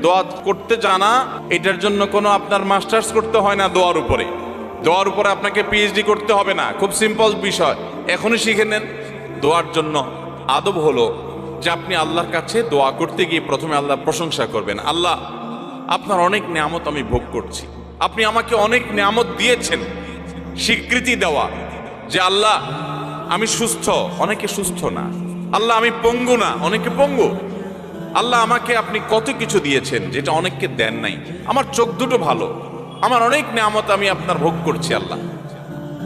দোয়া করতে জানা, এটার জন্য কোনো আপনার মাস্টার্স করতে হয় না। দোয়ার উপরে আপনাকে পিএইচডি করতে হবে না, খুব সিম্পল বিষয়, এখনই শিখে নেন। দোয়ার জন্য আদব হলো যে আপনি আল্লাহর কাছে দোয়া করতে গিয়ে প্রথমে আল্লাহর প্রশংসা করবেন। আল্লাহ, আপনার অনেক নিয়ামত আমি ভোগ করছি, আপনি আমাকে অনেক নিয়ামত দিয়েছেন। স্বীকৃতি দেওয়া যে আল্লাহ আমি সুস্থ, অনেকে সুস্থ না। আল্লাহ আমি পঙ্গু না, অনেকে পঙ্গু। আল্লাহ আমাকে আপনি কত কিছু দিয়েছেন যেটা অনেককে দেন নাই। আমার চোখ দুটো ভালো, আমার অনেক নিয়ামত আমি আপনার ভোগ করছি। আল্লাহ,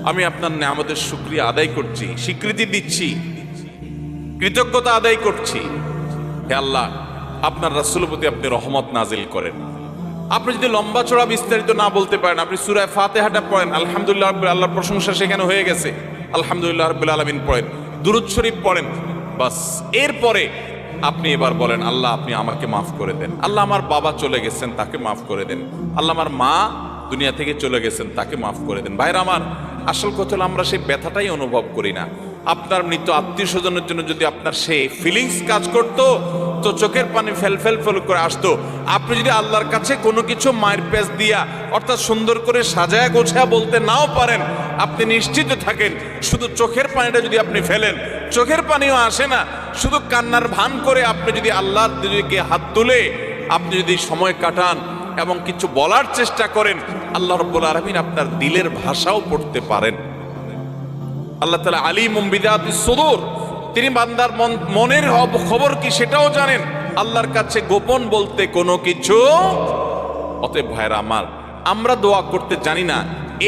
আমি আপনার নিয়ামতের শুকরিয়া আদায় করছি, স্বীকৃতি দিচ্ছি, কৃতজ্ঞতা আদায় করছি। হে আল্লাহ, আপনার রাসূলের প্রতি আপনি রহমত নাজিল করেন। আপনি যদি লম্বা চড়া বিস্তারিত না বলতে পারেন, আপনি সূরা ফাতিহাটা পড়েন, আলহামদুলিল্লাহ রাব্বিল, আল্লাহর প্রশংসা সেখানে হয়ে গেছে, আলহামদুলিল্লাহ রাব্বিল আলামিন পড়েন, দুরূদ শরীফ পড়েন, বাস। এরপরে আপনি এবার বলেন, আল্লাহ আপনি আমাকে মাফ করে দেন। আল্লাহ আমার বাবা চলে গেছেন, তাকে মাফ করে দেন। আল্লাহ আমার মা দুনিয়া থেকে চলে গেছেন, তাকে মাফ করে দেন। ভাইরা আমার, আসল কথা হলো আমরা সেই ব্যথাটাই অনুভব করি না। আপনার মৃত আত্মীয় স্বজনের জন্য যদি আপনার সেই ফিলিংস কাজ করতো, তো চোখের পানি ফেল ফেল ফেল করে আসতো। আপনি যদি আল্লাহর কাছে কোনো কিছু মায়ের পেঁচ দিয়া, অর্থাৎ সুন্দর করে সাজায়া গোছায়া বলতে নাও পারেন, আপনি নিশ্চিত থাকেন শুধু চোখের পানিটা যদি আপনি ফেলেন, চোখের পানিও আসে না, শুধু কান্নার ভান করে আপনি যদি আল্লাহর দিকে হাত তুলে আপনি যদি সময় কাটান এবং কিছু বলার চেষ্টা করেন, আল্লাহ রাব্বুল আলামিন আপনার দিলের ভাষাও পড়তে পারেন। আল্লাহ তাআলা আলিমুম বিযাতিস সুদূর, তিনি বান্দার মনের খবর কি সেটাও জানেন। আল্লাহর কাছে গোপন বলতে কোনো কিছু। অতএব ভাইরা আমার, আমরা দোয়া করতে জানি না,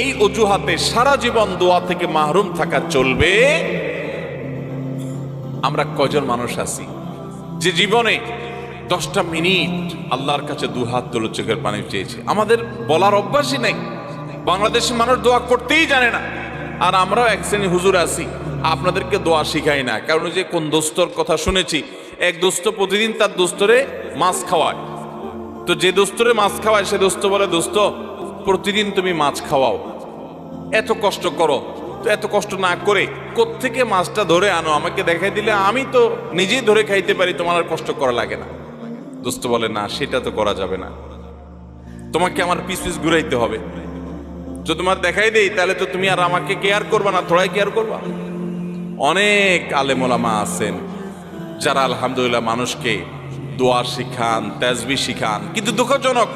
এই অজুহাতে সারা জীবন দোয়া থেকে মাহরুম থাকা চলবে? আমরা কয়জন মানুষ আছি যে জীবনে 10টা মিনিট আল্লাহর কাছে দুহাত তুলে চোখের পানি চেয়েছে? আমাদের বলার অভ্যাসই নেই। বাংলাদেশের মানুষ দোয়া করতেই জানে না। আর আমরাও এক শ্রেণী হুজুর আছি, আপনাদেরকে দোয়া শিখাই না। কারণ যে কোন দোস্তর কথা শুনেছি, এক দোস্ত প্রতিদিন তার দোস্তরে মাছ খাওয়ায়। তো যে দোস্তরে মাছ খাওয়ায় সে দোস্ত বলে, দোস্ত প্রতিদিন তুমি মাছ খাওয়াও, এত কষ্ট করো, তো এত কষ্ট না করে কোত্থেকে মাছটা ধরে আনো, আমাকে দেখাই দিলে আমি তো নিজেই ধরে খাইতে পারি, তোমার আর কষ্ট করা লাগে না। দোস্ত বলে, না সেটা তো করা যাবে না, তোমাকে আমার পিস পিস ঘুরাইতে হবে। যদি তোমার দেখাই দেই তাহলে তো তুমি আর আমাকে কেয়ার করবা না, থোড়াই কেয়ার করবা। অনেক আলেম ওলামা আছেন যারা আলহামদুলিল্লাহ মানুষকে দোয়া শিখান, তাসবিহ শিখান, কিন্তু দুঃখজনক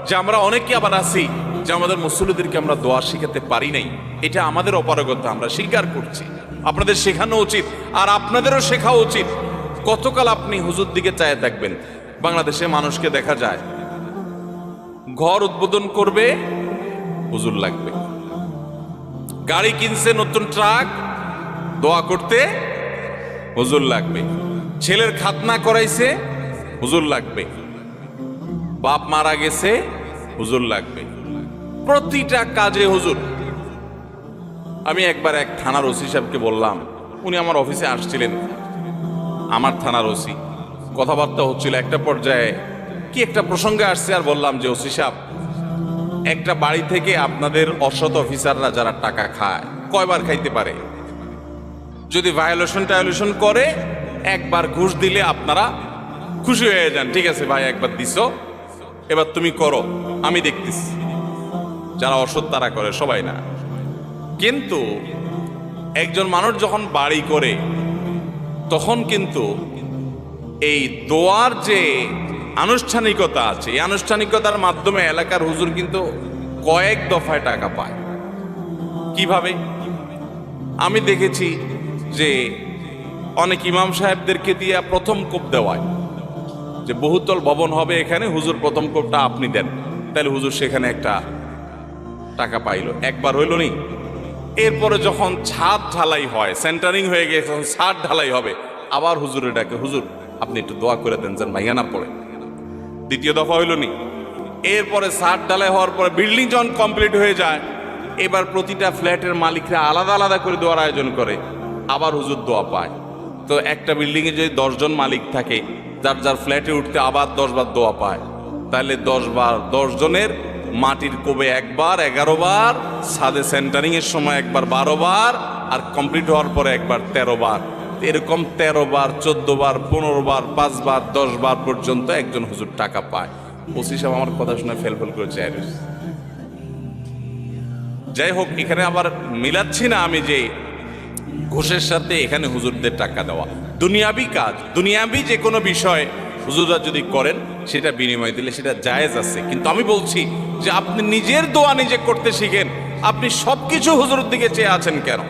যে আমরা অনেকে আবার আছি যে আমাদের মুসল্লিদেরকে আমরা দোয়া শিখাতে পারি নাই। এটা আমাদের অপারগতা, আমরা স্বীকার করছি। আপনাদের শেখানো উচিত, আর আপনাদেরও শেখা উচিত। কতকাল আপনি হুজুর দিকে চায় থাকবেন? বাংলাদেশে মানুষকে দেখা যায় ঘর উদ্বোধন করবে, হুজুর লাগবে। গাড়ি কিনছে, নতুন ট্রাক, দোয়া করতে হুজুর লাগবে। ছেলের খাতনা করাইছে, হুজুর লাগবে। বাপ মারা গেছে, হুজুর লাগবে। প্রতিটা কাজে হুজুর। আমি একবার এক থানার ওসি সাহেবকে বললাম, উনি আমার অফিসে আসছিলেন, আমার থানার ওসি, কথাবার্তা হচ্ছিল। একটা পর্যায়ে কি একটা প্রসঙ্গে আসছে, আর বললাম যে ওসি সাহেব, একটা বাড়ি থেকে আপনাদের অসৎ অফিসাররা যারা টাকা খায়, কয়বার খাইতে পারে? যদি ভায়োলেশন করে, একবার ঘুষ দিলে আপনারা খুশি হয়ে যান, ঠিক আছে ভাই একবার দিছো, এবার তুমি করো, আমি দেখতেছি। যারা অসৎ তারা করে, সবাই না। কিন্তু একজন মানুষ যখন বাড়ি করে, তখন কিন্তু এই দোয়ার যে আনুষ্ঠানিকতা আছে, এই আনুষ্ঠানিকতার মাধ্যমে এলাকার হুজুর কিন্তু কয়েক দফায় টাকা পায়। কিভাবে? আমি দেখেছি যে অনেক ইমাম সাহেবদেরকে দিয়ে প্রথম কোপ দেওয়ায়, যে বহুতল ভবন হবে এখানে, হুজুর প্রথম কোপটা আপনি দেন, তাহলে হুজুর সেখানে একটা টাকা পাইল। একবার হইল নি। এরপরে যখন ছাদ ঢালাই হয়, সেন্টারিং হয়ে গিয়ে যখন ছাদ ঢালাই হবে, আবার হুজুরে ডাকে, হুজুর আপনি একটু দোয়া করে দেন যেন ভাইয়া না পড়ে। দ্বিতীয় দফা হইল নি। এরপরে ছাদ ঢালাই হওয়ার পরে বিল্ডিং যখন কমপ্লিট হয়ে যায়, এবার প্রতিটা ফ্ল্যাটের মালিকরা আলাদা আলাদা করে দোয়ার আয়োজন করে, আবার হুজুর দোয়া পায়। তো একটা বিল্ডিংয়ে যদি 10 জন মালিক থাকে, যার যার ফ্ল্যাটে উঠতে আবার 10 বার দোয়া পায়, তাহলে 10 জনের মাটির কোবে একবার 11 বার, ছাদে সেন্টারিং এর সময় একবার 12 বার, আর কমপ্লিট হওয়ার পরে একবার 13 বার। এরকম 13 বার, 14 বার, 15 বার, 5 বার, 10 বার পর্যন্ত একজন হুজুর টাকা পায়। ওসি সাহেব আমার কথা শুনে ফেল করে চাই। যাই হোক, এখানে আবার মিলাচ্ছি না আমি যে ঘুষের সাথে এখানে হুজুরদের টাকা দেওয়া দুনিয়াবি কাজ, দুনিয়াবি যে কোনো বিষয় হুজুররা যদি করেন সেটা বিনিময় দিলে সেটা জায়েজ আছে। কিন্তু আমি বলছি যে আপনি নিজের দোয়া নিজে করতে শিখেন। আপনি সবকিছু হুজুরের দিকে চেয়ে আছেন কেন?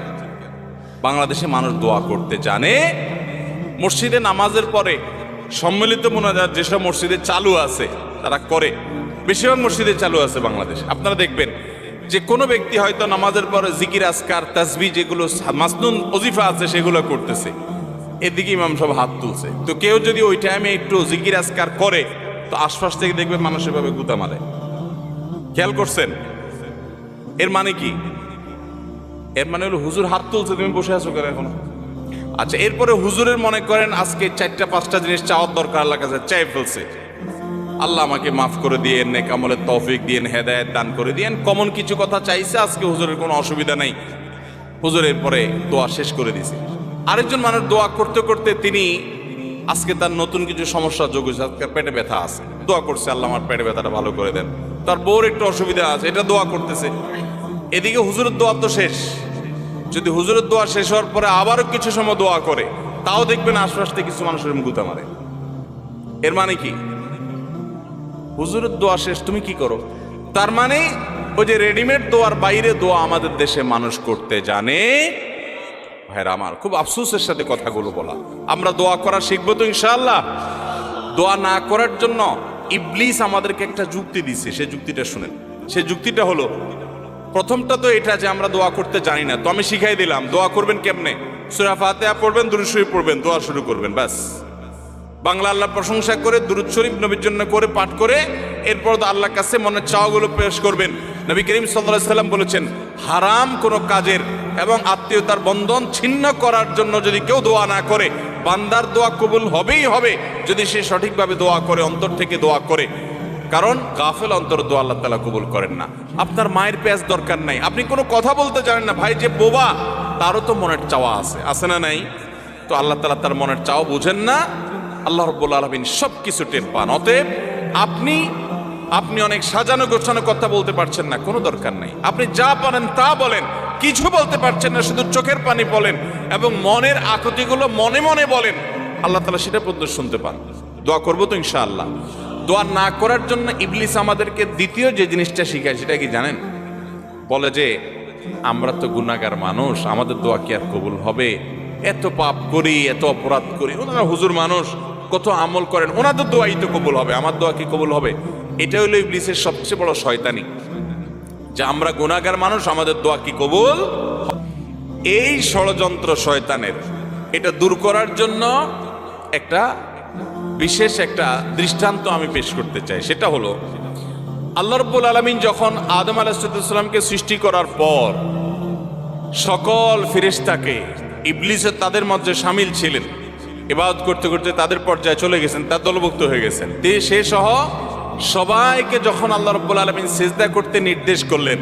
বাংলাদেশে মানুষ দোয়া করতে জানে। মসজিদে নামাজের পরে সম্মিলিত মোনাজাত যেসব মসজিদে চালু আছে তারা করে, বেশিরভাগ মসজিদে চালু আছে বাংলাদেশে। আপনারা দেখবেন যে কোনো ব্যক্তি হয়তো নামাজের পরে জিকির আসকার তাসবিহ যেগুলো মাসনুন ওজিফা আছে সেগুলো করতেছে, এদিকে ইমাম সব হাত তুলছে। তো কেউ যদি ওই টাইমে একটু জিকির আসকার করে তো আশপাশ থেকে দেখবে মানুষের ভাবে গুতা মারে। খেয়াল করছেন? এর মানে কি? এর মানে হলো হুজুর হাত তুলছে, তুমি বসে আছো কেন এখনো? আচ্ছা, এরপরে হুজুরের মনে করেন আজকে 4-5টা জিনিস চাওয়ার দরকার, আল্লাহর কাছে চাই ফেলছে, আল্লাহ আমাকে মাফ করে দিয়েন, নেক আমলের তৌফিক দিয়েন, হেদায়েত দান করে দিয়েন, কমন কিছু কথা চাইছে। আজকে হুজুরের কোনো অসুবিধা নেই, হুজুরের পরে দোয়া শেষ করে দিয়েছে। আরেকজন মানুষ দোয়া করতে করতে তিনি আজকে তার নতুন কিছু সমস্যা যোগ হয়েছে, আজকে পেটে ব্যথা আছে, দোয়া করছে আল্লাহ আমার পেটে ব্যথাটা ভালো করে দেন। তার বউর একটু অসুবিধা আছে, এটা দোয়া করতেছে। এদিকে হুজুরের দোয়া তো শেষ। যদি হুজুরের দোয়া শেষ হওয়ার পরে আবারও কিছু সময় দোয়া করে, তাও দেখবেন আশপাশ থেকে কিছু মানুষের গুতা মারে। এর মানে কি? হুজুরের দোয়া শেষ, তুমি কি করো? তার মানে ওই যে রেডিমেড দোয়ার বাইরে দোয়া আমাদের দেশে মানুষ করতে জানে। ভাইরা আমার, খুব আফসোসের সাথে কথাগুলো বলা। আমরা দোয়া করা শিখবো তো ইনশাআল্লাহ। দোয়া না করার জন্য ইবলিস আমাদেরকে একটা যুক্তি দিচ্ছে, সেই যুক্তিটা শুনেন। সেই যুক্তিটা হলো, প্রথমটা তো এটা যে আমরা দোয়া করতে জানি না, তো আমি শিখাই দিলাম দোয়া করবেন কেমনে। সূরা ফাতিহা পড়বেন, দুরূদ শরীফ পড়বেন, দোয়া শুরু করবেন, ব্যাস। বাংলা আল্লাহর প্রশংসা করে দুরূদ শরীফ নবীর জন্য করে পাঠ করে এরপর তো আল্লাহর কাছে মনের চাওয়াগুলো পেশ করবেন। নবী করিম সাল্লাল্লাহু আলাইহি সাল্লাম বলেছেন, হারাম কোনো কাজের এবং আত্মীয়তার বন্ধন ছিন্ন করার জন্য যদি কেউ দোয়া না করে, বান্দার দোয়া কবুল হবেই হবে যদি সে সঠিকভাবে দোয়া করে, অন্তর থেকে দোয়া করে। কারণ গাফেল অন্তর দোয়া আল্লাহ তাআলা কবুল করেন না। আপনার মায়ের পেঁয়াজ দরকার নাই, আপনি কোনো কথা বলতে জানেন না, ভাই যে বোবা তারও তো মনের চাওয়া আছে, আছে না নাই? তো আল্লাহ তাআলা তার মনের চাওয়া বুঝেন না, আল্লাহ রাব্বুল আলামিন সব কিছু টের পান। অতএব আপনি অনেক সাজানো গোছানো কথা বলতে পারছেন না, কোনো দরকার নাই। আপনি যা পারেন তা বলেন, কিছু বলতে পারছেন না, শুধু চোখের পানি বলেন এবং মনের আকুতিগুলো মনে মনে বলেন, আল্লাহ তাআলা সেটা পর্যন্ত শুনতে পান। দোয়া করবো তো ইনশাআল্লাহ। দোয়া না করার জন্য ইবলিস আমাদেরকে দ্বিতীয় যে জিনিসটা শিখায় সেটা কি জানেন? বলে যে আমরা তো গুনাহগার মানুষ, আমাদের দোয়া কি আর কবুল হবে? এত পাপ করি, এত অপরাধ করি, ওনারা হুজুর মানুষ, কত আমল করেন, ওনাদের দোয়াই তো কবুল হবে, আমার দোয়া কি কবুল হবে? এটা হলো ইবলিসের সবচেয়ে বড় শয়তানি, যে আমরা গুনাহগার মানুষ, আমাদের দোয়া কি কবুল? এই ষড়যন্ত্র শয়তানের, এটা দূর করার জন্য একটা বিশেষ একটা দৃষ্টান্ত আমি পেশ করতে চাই। সেটা হলো, আল্লাহ রাব্বুল আলামিন যখন আদম আলাইহিস সালামকে সৃষ্টি করার পর সকল ফেরেশতাকে, ইবলিসের তাদের মধ্যে শামিল ছিলেন, ইবাদত করতে করতে তাদের পর্যায়ে চলে গেছেন, তার দলভুক্ত হয়ে গেছেন, সে সহ সবাইকে যখন আল্লাহ রাব্বুল আলামিন সিজদা করতে নির্দেশ করলেন,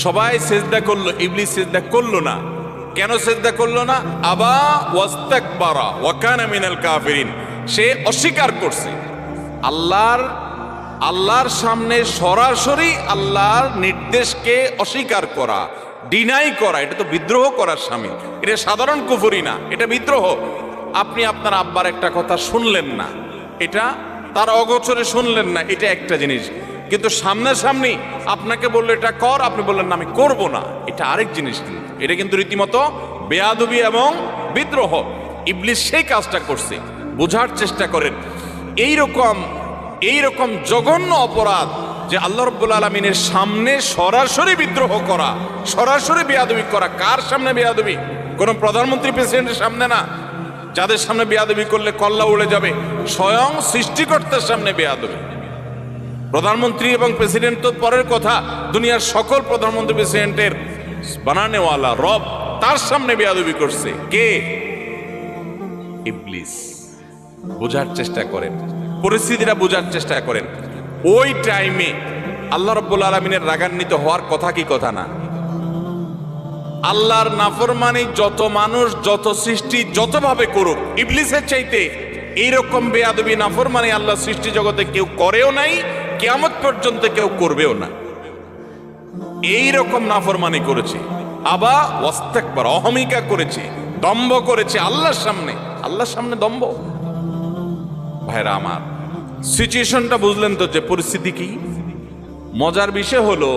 সবাই সিজদা করলো, ইবলিস সিজদা করলো না। কেন সিজদা করলো না? আবা ওয়াস্তাকবারা ওয়া কানা মিনাল কাফিরিন, সে অস্বীকার করছে। আল্লাহর সামনে সরাসরি আল্লাহর নির্দেশকে অস্বীকার করা, ডিনাই করা, এটা তো বিদ্রোহ করার শামিল। এটা সাধারণ কুফরি না, এটা বিদ্রোহ। আপনি আপনার আব্বার একটা কথা শুনলেন না, এটা তার অগোচরে শুনলেন না, এটা একটা জিনিস। কিন্তু সামনাসামনি আপনাকে বললো এটা কর, আপনি বললেন না আমি করব না, এটা আরেক জিনিস। কিন্তু এটা কিন্তু রীতিমতো বেয়াদবি এবং বিদ্রোহ। ইবলিস সেই কাজটা করছে। বোঝার চেষ্টা করেন, এইরকম জঘন্য অপরাধ যে আল্লাহ রাব্বুল আলামিনের সামনে সরাসরি বিদ্রোহ করা, সরাসরি বেয়াদবি করা। কার সামনে বেয়াদবি? কোন প্রধানমন্ত্রী প্রেসিডেন্টের সামনে না, যাদের সামনে বেয়াদবি করলে কল্লা উড়ে যাবে, স্বয়ং সৃষ্টিকর্তার সামনে বেয়াদবি। প্রধানমন্ত্রী এবং প্রেসিডেন্ট তো পরের কথা, দুনিয়ার সকল প্রধানমন্ত্রী প্রেসিডেন্টের বানানেওয়ালা রব, তার সামনে বেয়াদবি করছে কে? ইবলিস। বোঝার চেষ্টা করেন, পরিস্থিতিটা বোঝার চেষ্টা করেন। ওই টাইমে আল্লাহ রাব্বুল আলামিনের রাগান্বিত হওয়ার কথা কি কথা না? আল্লাহর নাফরমানি যত মানুষ, যত সৃষ্টি যতভাবে করুক, ইবলিসের চাইতে এইরকম বেয়াদবি নাফরমানি আল্লাহ সৃষ্টি জগতে কেউ করেও নাই, কিয়ামত পর্যন্ত কেউ করবেও না। এই রকম নাফরমানি করেছে, আবা ওয়াস্তাকবার, অহমিকা করেছে, দম্ভ করেছে আল্লাহর সামনে দম্ভ। ভাইরা আমার, সিচুয়েশনটা বুঝলেন তো যে পরিস্থিতি কি? মজার বিষয় হলো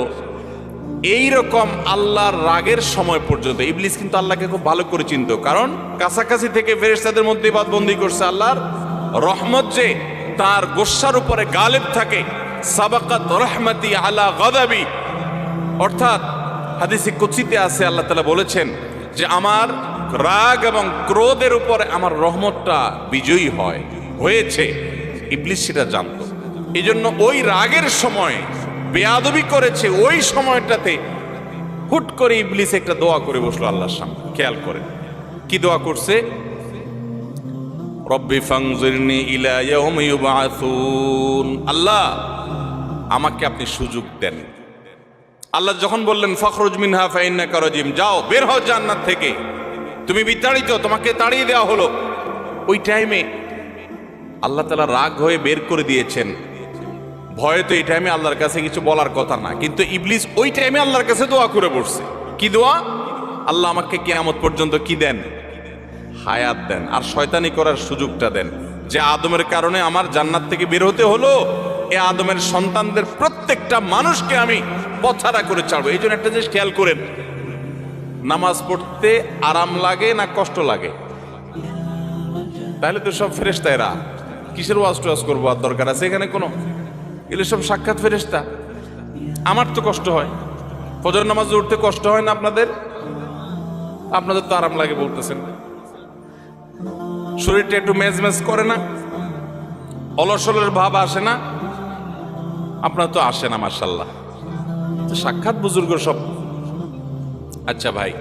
এই রকম আল্লাহর রাগের সময় পর্যন্ত ইবলিস কিন্তু আল্লাহকে খুব ভালো করে চিনতো, কারণ কাছাকাছি থেকে ফেরেশতাদের মধ্যে বাদবন্দি করছে। আল্লাহর রহমত যে তার গোস্সার উপরে গালিব থাকে, সাবাকাত রহমতি আলা গাদাবি, অর্থাৎ হাদিসে কুদসিতে আছে আল্লাহ তাআলা বলেছেন যে আমার রাগ এবং ক্রোধের উপরে আমার রহমতটা বিজয়ী হয়েছে। ইবলিস সেটা জানতো, এই জন্য ওই রাগের সময় বেয়াদবি করেছে। ওই সময়টাতে হুট করে ইবলিস একটা দোয়া করে বসলো আল্লাহর সামনে। খেয়াল করেন কি দোয়া করছে, রব্বি ফানজিরনি ইলা ইয়াউমি ইউবআসুন, আল্লাহ আমাকে আপনি সুযোগ দেন। আল্লাহ যখন বললেন ফাখরুজ মিনহা ফাইন্নাকা রাজিম, যাও বের হও জান্নাত থেকে, তুমি বিতাড়িত, তোমাকে তাড়িয়ে দেওয়া হলো। ওই টাইমে আল্লাহ তাআলা রাগ হয়ে বের করে দিয়েছেন। ভয়ে তো এই টাইমে আল্লাহর কাছে কিছু বলার কথা না, কিন্তু ইবলিস ওই টাইমে আল্লাহর কাছে দোয়া করে বসছে। কি দোয়া? আল্লাহ আমাকে কিয়ামত পর্যন্ত কি দেন? হায়াত দেন, আর শয়তানি করার সুযোগটা দেন। যে আদমের কারণে আমার জান্নাত থেকে বের হতে হলো, এ আদমের সন্তানদের প্রত্যেকটা মানুষকে আমি পথহারা করে ছাড়বো। এই জন্য একটা জিনিস খেয়াল করেন, নামাজ পড়তে আরাম লাগে না কষ্ট লাগে? তাহলে তো সব ফেরেশতা, এরা কিসের ওয়াজ টোয়াজ করবো, আর দরকার আছে এখানে কোনো? এগুলো সব সাক্ষাৎ ফেরেশতা। আমার তো কষ্ট হয়, ফজর নামাজে উঠতে কষ্ট হয় না আপনাদের? আপনাদের তো আরাম লাগে বলতেছেন। শরীরটা একটু মেজমেজ করে না? অলসলের ভাব আসে না? আপনার তো আসে না, মাশাআল্লাহ। সাক্ষাৎ বুজুর্গ সব। আচ্ছা ভাই,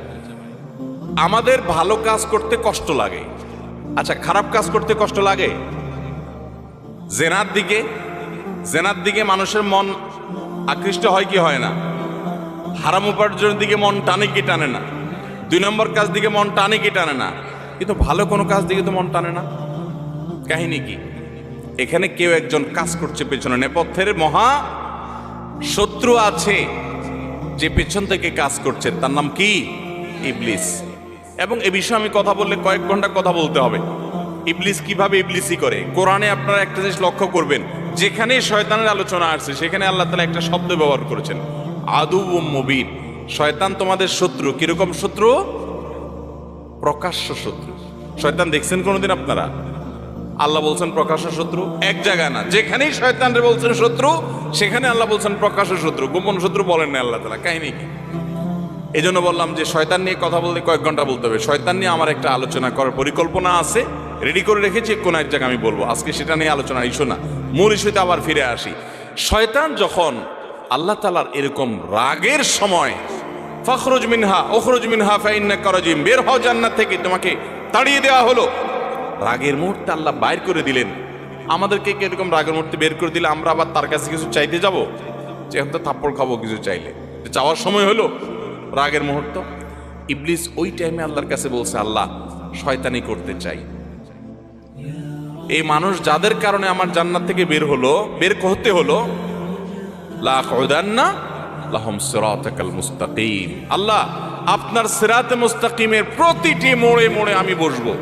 আমাদের ভালো কাজ করতে কষ্ট লাগে, আচ্ছা খারাপ কাজ করতে কষ্ট লাগে? জেনার দিকে মানুষের মন আকৃষ্ট হয় কি হয় না? হারাম উপার্জনের দিকে মন টানে কি টানে না? 2 নম্বর কাজ দিকে মন টানে কি টানে না? কিন্তু ভালো কোনো কাজ দিকে তো মন টানে না। কাহিনী কি? এখানে কেউ একজন কাজ করছে, পেছনে নেপথ্যের মহা শত্রু আছে যে পেছন থেকে কাজ করছে, তার নাম কি? ইবলিস। এবং এ বিষয়ে আমি কথা বললে কয়েক ঘন্টা কথা বলতে হবে। ইবলিস কিভাবে ইবলিসি করে, কোরআনে আপনারা একটা জিনিস লক্ষ্য করবেন, যেখানে শয়তানের আলোচনা আসছে সেখানে আল্লাহ তাআলা একটা শব্দ ব্যবহার করেছেন, আদুউম মুবিন। শয়তান তোমাদের শত্রু। কিরকম শত্রু? প্রকাশ্য শত্রু। শয়তান দেখছেন কোনোদিন আপনারা? আল্লাহ বলছেন প্রকাশ্য শত্রু, এক জায়গায় না, যেখানেই শয়তানরে বলছেন শত্রু সেখানে আল্লাহ বলছেন প্রকাশ্য শত্রু। গোপন শত্রু বলেন না আল্লাহ তাআলা। কাহিনী কি? এই জন্য বললাম যে শয়তান নিয়ে কথা বলতে কয়েক ঘন্টা বলতে হবে। শয়তান নিয়ে আমার একটা আলোচনা করার পরিকল্পনা আছে, রেডি করে রেখেছি, কোন এক জায়গায় আমি বলবো। আজকে সেটা নিয়ে আলোচনা ইস্যু না, মূল ইস্যুতে আবার ফিরে আসি। শয়তান যখন আল্লাহ তাআলার এরকম রাগের সময়, ফাখরুজ মিনহা উখরুজ মিনহা ফাইন্নাকা রাজিম, বের হও জান্নাত থেকে, তোমাকে তাড়িয়ে দেওয়া হলো। রাগের মুহূর্তে আল্লাহ বাইর করে দিলেন। আমাদেরকে কি এরকম রাগের মুহূর্তে বের করে দিলে আমরা আবার তার কাছে কিছু চাইতে যাব? যে এখন তো থাপ্পড় খাবো কিছু চাইলে, চাওয়ার সময় হলো রাগের মুহূর্ত। ইবলিস ওই টাইমে আল্লাহর কাছে বলছে, আল্লাহ শয়তানি করতে চাই। এই মানুষ যাদের কারণে আমার জান্নাত থেকে বের হতে হলো, লা আকুদান্না লাহুম সিরাতাকাল মুস্তাকিম, আল্লাহ আপনার সিরাতে মুস্তাকিমের প্রতিটি মোড়ে মোড়ে আমি বসবো।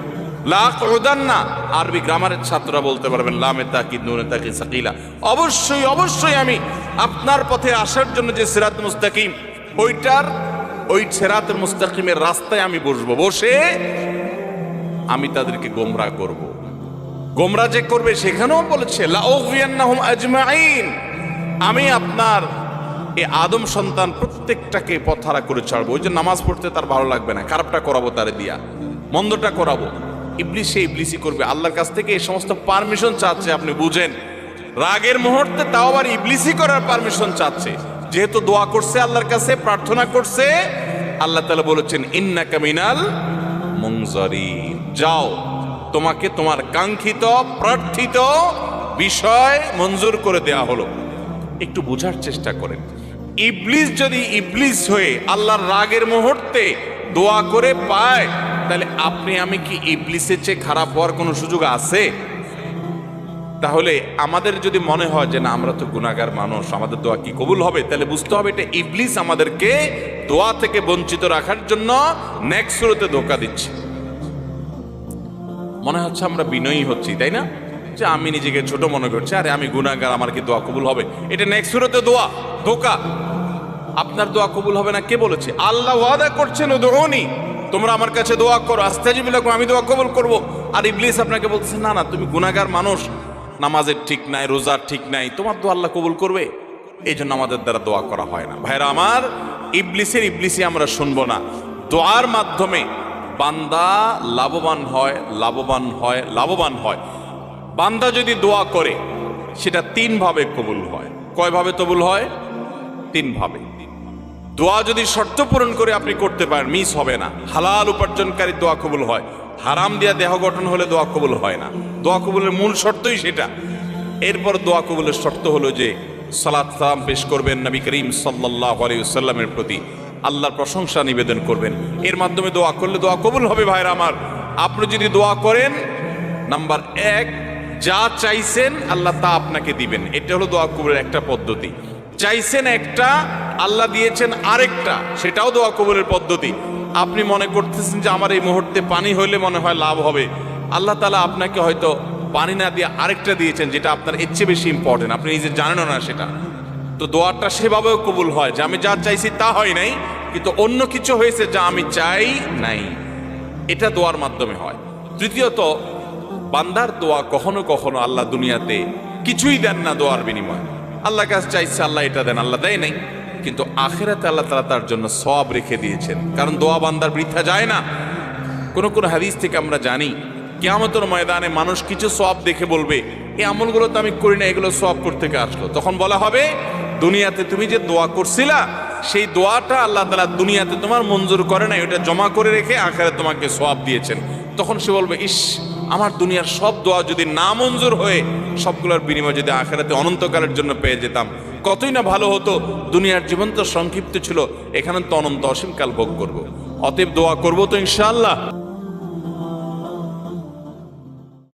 লা আকুদান্না, আরবি গ্রামারের ছাত্ররা বলতে পারবেন, লামে তাকিদ নুনে তাকিদ সাকিলা, অবশ্যই আমি আপনার পথে আসার জন্য যে সিরাত মুস্তাকিম, ওই সিরাতুল মুস্তাকিমের রাস্তায় আমি বসবো। বসে আমি তাদেরকে গোমরাহ করব। গোমরাহ যে করবে সেখানেও বলেছে লা উগওয়িয়ান্নাহুম আজমাইন, আমি আপনার এই আদম সন্তান প্রত্যেকটাকে পথহারা করে ছাড়বো। ওই যে নামাজ পড়তে তার ভালো লাগবে না, খারাপটা করাবো তারে দিয়া, মন্দটা করাবো। ইবলিস সে ইবলিসই করবে। আল্লাহর কাছ থেকে এই সমস্ত পারমিশন চাচ্ছে, আপনি বুঝেন। রাগের মুহূর্তে তাও আবার ইবলিসই করার পারমিশন চাচ্ছে, যেহেতু দোয়া করছে আল্লাহর কাছে, প্রার্থনা করছে। আল্লাহ তাআলা বলেছেন ইন্নাকা মিনাল মুনজারিন, যাও তোমাকে তোমার কাঙ্ক্ষিত প্রার্থিত বিষয় মঞ্জুর করে দেয়া হলো। একটু বোঝার চেষ্টা করেন, ইবলিস যদি ইবলিস হয়ে আল্লাহর রাগের মুহূর্তে দোয়া করে পায়, তাহলে আপনি আমি কি ইবলিসের চেয়ে খারাপ হওয়ার কোনো সুযোগ আছে? তাহলে আমাদের যদি মনে হয় যে না আমরা তো গুনাহগার মানুষ, আমাদের দোয়া কি কবুল হবে, তাহলে বুঝতে হবে এটা ইবলিস আমাদেরকে দোয়া থেকে বঞ্চিত রাখার জন্য নেক্সট সুরতে ধোঁকা দিচ্ছে। মনে হচ্ছে আমরা বিনয়ী হচ্ছি, তাই না? যে আমি নিজেকে ছোট মনে করছি, আরে আমি গুনাহগার, আমার কি দোয়া কবুল হবে? এটা নেক্সট সুরতে দোয়া, ধোঁকা। আপনার দোয়া কবুল হবে না কে বলেছে? আল্লাহ ওয়াদা করছেন উদউনি, তোমরা আমার কাছে দোয়া করো, আস্তাজিব লাকুম, আমি দোয়া কবুল করব। আর ইবলিস আপনাকে বলছে না না, তুমি গুনাহগার মানুষ, নামাজের ঠিক নাই, রোজার ঠিক নাই, তোমার দোয়া আল্লাহ কবুল করবে? এই জন্য আমাদের দ্বারা দোয়া করা হয় না। ভাইরা আমার, ইবলিসি আমরা শুনবো না। দোয়ার মাধ্যমে বান্দা লাভবান হয়, লাভবান হয়, লাভবান হয়। বান্দা যদি দোয়া করে সেটা 3 ভাবে কবুল হয়। কয় ভাবে কবুল হয়? 3 ভাবে। দোয়া যদি শর্ত পূরণ করে আপনি করতে পারেন, মিস হবে না। হালাল উপার্জনকারী দোয়া কবুল হয়। হারাম দিয়া দেহ গঠন হলে দোয়া কবুল হয় না। দোয়া কবুলের মূল শর্তই সেটা। এরপর দোয়া কবুলের শর্ত হলো যে সালাত সালাম পেশ করবেন নবী করিম সাল্লাল্লাহু আলাইহি ওয়াসাল্লামের প্রতি, আল্লাহর প্রশংসা নিবেদন করবেন। এর মাধ্যমে দোয়া করলে দোয়া কবুল হবে। ভাইরা আমার, আপনি যদি দোয়া করেন, নাম্বার 1, যা চাইছেন আল্লাহ তা আপনাকে দিবেন। এটা হলো দোয়া কবুলের একটা পদ্ধতি। চাইছেন একটা, আল্লাহ দিয়েছেন আরেকটা, সেটাও দোয়া কবুলের পদ্ধতি। আপনি মনে করতেছেন যে আমার এই মুহূর্তে পানি হইলে মনে হয় লাভ হবে, আল্লাহ তাআলা আপনাকে হয়তো পানি না দিয়ে আরেকটা দিয়েছেন যেটা আপনার এর চেয়ে বেশি ইম্পর্টেন্ট, আপনি নিজে জানেন না সেটা। তো দোয়াটা সেভাবেও কবুল হয় যে আমি যা চাইছি তা হয় নাই, কিন্তু অন্য কিছু হয়েছে যা আমি চাই নাই। এটা দোয়ার মাধ্যমে হয়। তৃতীয়ত, বান্দার দোয়া কখনো কখনো আল্লাহ দুনিয়াতে কিছুই দেন না দোয়ার বিনিময়ে। আল্লাহর কাছে চাইছে, আল্লাহ এটা দেন, আল্লাহ দেয় নাই। কিন্তু আখিরাতে আল্লাহ তাআলা তার জন্য সওয়াব রেখে দিয়েছেন, কারণ দোয়া বান্দার বৃথা যায় না। কোন হাদিস থেকে আমরা জানি কিয়ামতের ময়দানে মানুষ কিছু সওয়াব দেখে বলবে, এই আমলগুলো তো আমি করি না, এগুলো সওয়াব করতে থেকে আসলো। তখন বলা হবে, দুনিয়াতে তুমি যে দোয়া করছিলা সেই দোয়াটা আল্লাহ তাআলা দুনিয়াতে তোমার মঞ্জুর করে নাই, ওটা জমা করে রেখে আখিরাতে তোমাকে সওয়াব দিয়েছেন। তখন সে বলবে, ইস, আমার দুনিয়ার সব দোয়া যদি না মঞ্জুর হয়ে সবগুলোর বিনিময়ে যদি আখিরাতে অনন্তকালের জন্য পেয়ে যেতাম, কতই না ভালো হতো। দুনিয়ার জীবন তো সংক্ষিপ্ত ছিল, এখানে তো অনন্ত অসীমকাল ভোগ করব। অতএব দোয়া করব তো ইনশাআল্লাহ।